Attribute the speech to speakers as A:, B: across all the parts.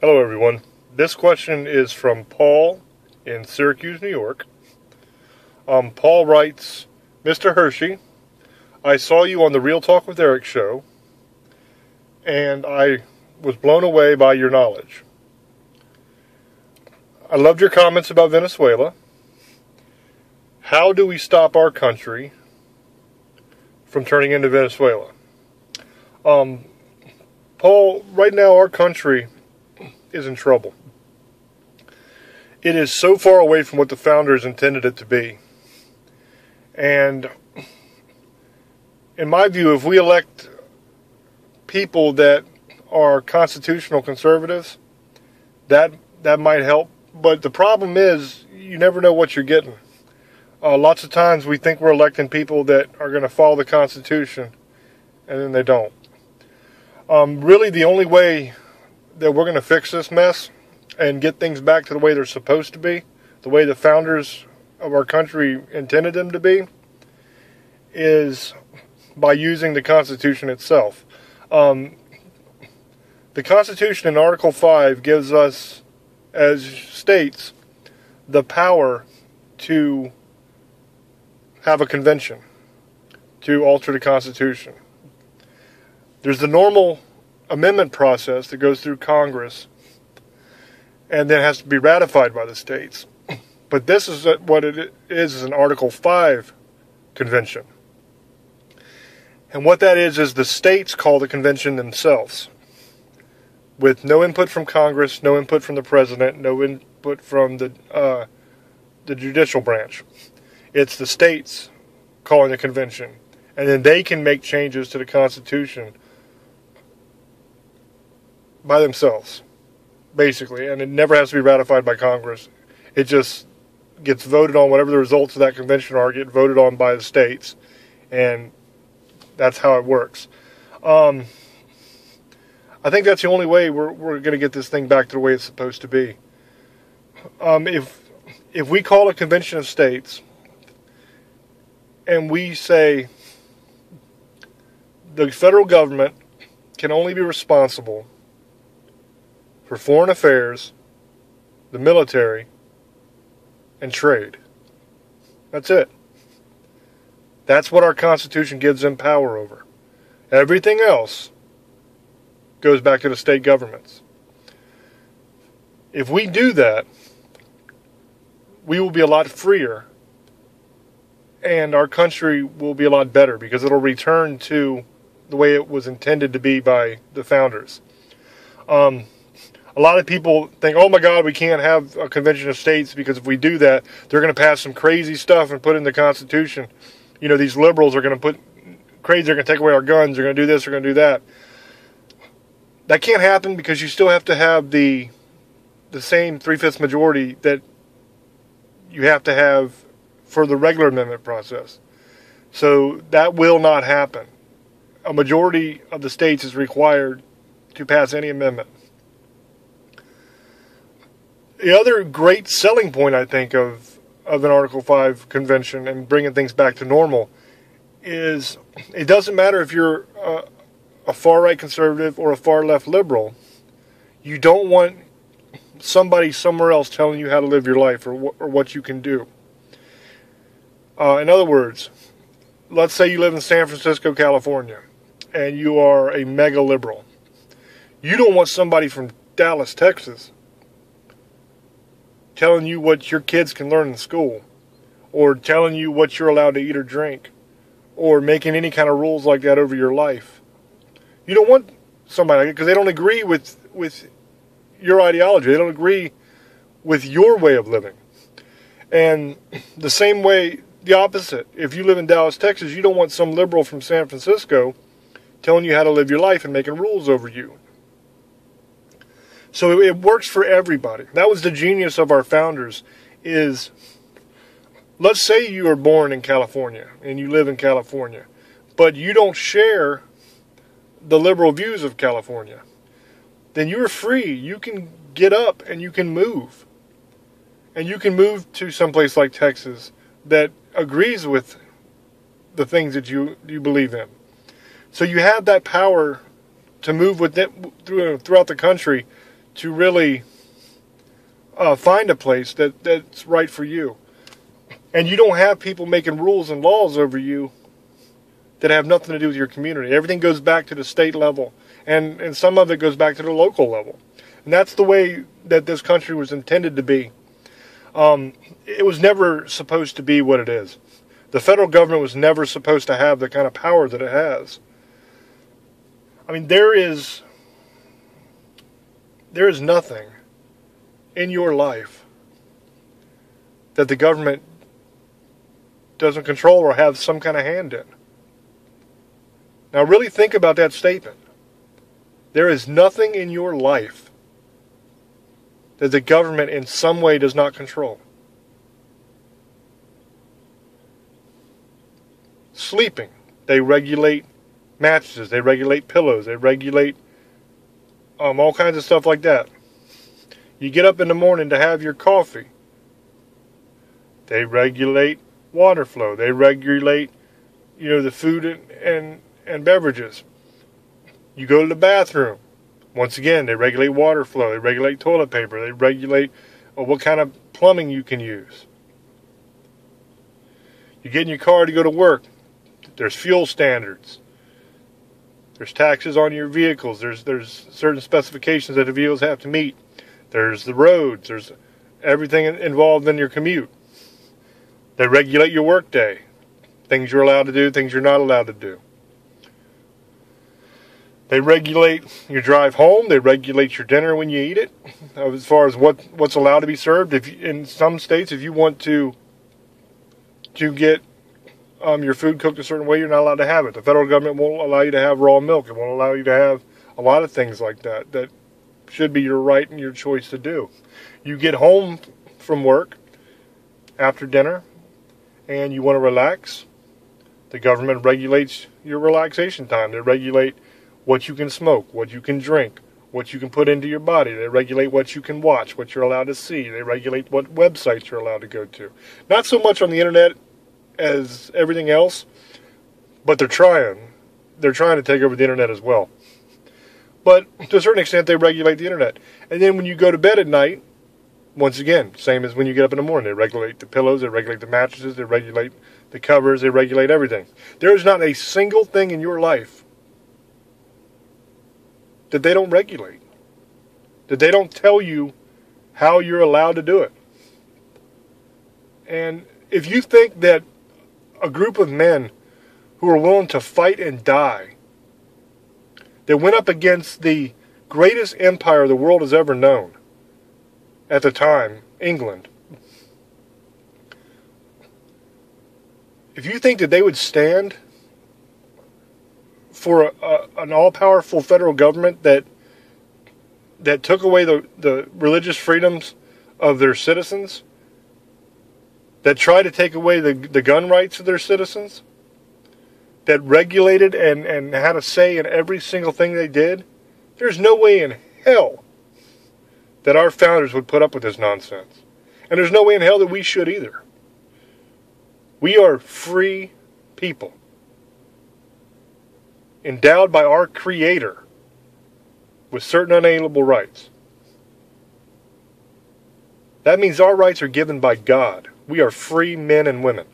A: Hello, everyone. This question is from Paul in Syracuse, New York. Paul writes, Mr. Hershey, I saw you on the Real Talk with Eric show, and I was blown away by your knowledge. I loved your comments about Venezuela. How do we stop our country from turning into Venezuela? Paul, right now our country is in trouble. It is so far away from what the founders intended it to be. And in my view, if we elect people that are constitutional conservatives, that might help. But the problem is, you never know what you're getting. Lots of times we think we're electing people that are going to follow the Constitution, and then they don't. Really, the only way that we're going to fix this mess and get things back to the way they're supposed to be, the way the founders of our country intended them to be, is by using the Constitution itself. The Constitution in Article 5 gives us, as states, the power to have a convention to alter the Constitution. There's the normal amendment process that goes through Congress and then has to be ratified by the states. But this is what it is an Article 5 convention. And what that is the states call the convention themselves, with no input from Congress, no input from the president, no input from the judicial branch. It's the states calling the convention. And then they can make changes to the Constitution by themselves, basically. And it never has to be ratified by Congress. It just gets voted on. Whatever the results of that convention are, get voted on by the states. And that's how it works. I think that's the only way we're going to get this thing back to the way it's supposed to be. If we call a convention of states and we say the federal government can only be responsible for foreign affairs, the military, and trade. That's it. That's what our Constitution gives them power over. Everything else goes back to the state governments. If we do that, we will be a lot freer, and our country will be a lot better because it'll return to the way it was intended to be by the founders. A lot of people think, oh my God, we can't have a convention of states because if we do that, they're going to pass some crazy stuff and put in the Constitution. You know, these liberals are going to put crazy, they're going to take away our guns, they're going to do this, they're going to do that. That can't happen because you still have to have the same 3/5 majority that you have to have for the regular amendment process. So that will not happen. A majority of the states is required to pass any amendment. The other great selling point, I think, of an Article 5 convention and bringing things back to normal is it doesn't matter if you're a far-right conservative or a far-left liberal. You don't want somebody somewhere else telling you how to live your life or what you can do. In other words, let's say you live in San Francisco, California, and you are a mega liberal. You don't want somebody from Dallas, Texas, telling you what your kids can learn in school, or telling you what you're allowed to eat or drink, or making any kind of rules like that over your life. You don't want somebody like that because they don't agree with your ideology. They don't agree with your way of living. And the same way, the opposite. If you live in Dallas, Texas, you don't want some liberal from San Francisco telling you how to live your life and making rules over you. So it works for everybody. That was the genius of our founders is, let's say you are born in California and you live in California, but you don't share the liberal views of California. Then you're free. You can get up and you can move. And you can move to someplace like Texas that agrees with the things that you believe in. So you have that power to move with it throughout the country to really find a place that's right for you. And you don't have people making rules and laws over you that have nothing to do with your community. Everything goes back to the state level, and some of it goes back to the local level. And that's the way that this country was intended to be. It was never supposed to be what it is. The federal government was never supposed to have the kind of power that it has. I mean, there is nothing in your life that the government doesn't control or have some kind of hand in. Now really think about that statement. There is nothing in your life that the government in some way does not control. Sleeping, they regulate mattresses, they regulate pillows, they regulate all kinds of stuff like that. You get up in the morning to have your coffee, they regulate water flow, they regulate, the food and beverages. You go to the bathroom, once again, they regulate water flow, they regulate toilet paper, they regulate what kind of plumbing you can use. You get in your car to go to work, there's fuel standards. There's taxes on your vehicles. There's certain specifications that the vehicles have to meet. There's the roads. There's everything involved in your commute. They regulate your work day. Things you're allowed to do, things you're not allowed to do. They regulate your drive home. They regulate your dinner when you eat it, as far as what's allowed to be served. In some states, if you want to get your food cooked a certain way, you're not allowed to have it. The federal government won't allow you to have raw milk. It won't allow you to have a lot of things like that should be your right and your choice to do. You get home from work after dinner and you want to relax. The government regulates your relaxation time. They regulate what you can smoke, what you can drink, what you can put into your body. They regulate what you can watch, what you're allowed to see. They regulate what websites you're allowed to go to. Not so much on the internet as everything else, but they're trying to take over the internet as well. But to a certain extent, they regulate the internet. And then when you go to bed at night, once again, same as when you get up in the morning, they regulate the pillows, they regulate the mattresses, they regulate the covers, they regulate everything. There is not a single thing in your life that they don't regulate, that they don't tell you how you're allowed to do it. And if you think that a group of men who are willing to fight and die, that went up against the greatest empire the world has ever known at the time, England, if you think that they would stand for an all-powerful federal government that took away the religious freedoms of their citizens, that tried to take away the gun rights of their citizens, that regulated and had a say in every single thing they did, there's no way in hell that our founders would put up with this nonsense. And there's no way in hell that we should either. We are free people, endowed by our Creator with certain unalienable rights. That means our rights are given by God. We are free men and women.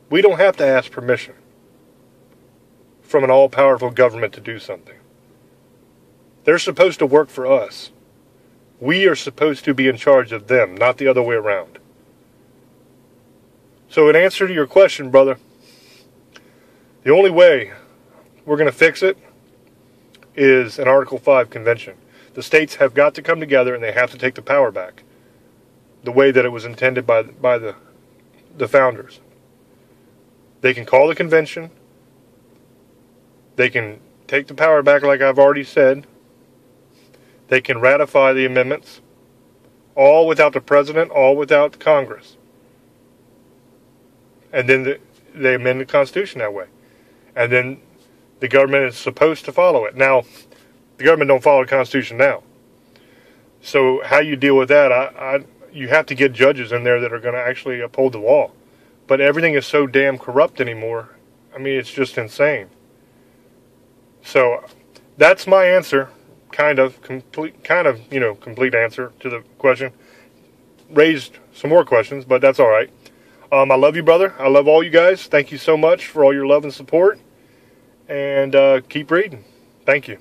A: We don't have to ask permission from an all-powerful government to do something. They're supposed to work for us. We are supposed to be in charge of them, not the other way around. So in answer to your question, brother, the only way we're going to fix it is an Article 5 convention. The states have got to come together and they have to take the power back the way that it was intended by the founders. They can call the convention. They can take the power back like I've already said. They can ratify the amendments, all without the president, all without Congress. And then they amend the Constitution that way. And then the government is supposed to follow it. Now, the government don't follow the Constitution now. So how you deal with that, you have to get judges in there that are going to actually uphold the law. But everything is so damn corrupt anymore. I mean, it's just insane. So that's my answer kind of complete answer to the question. Raised some more questions, but that's all right. I love you, brother. I love all you guys. Thank you so much for all your love and support. And keep reading. Thank you.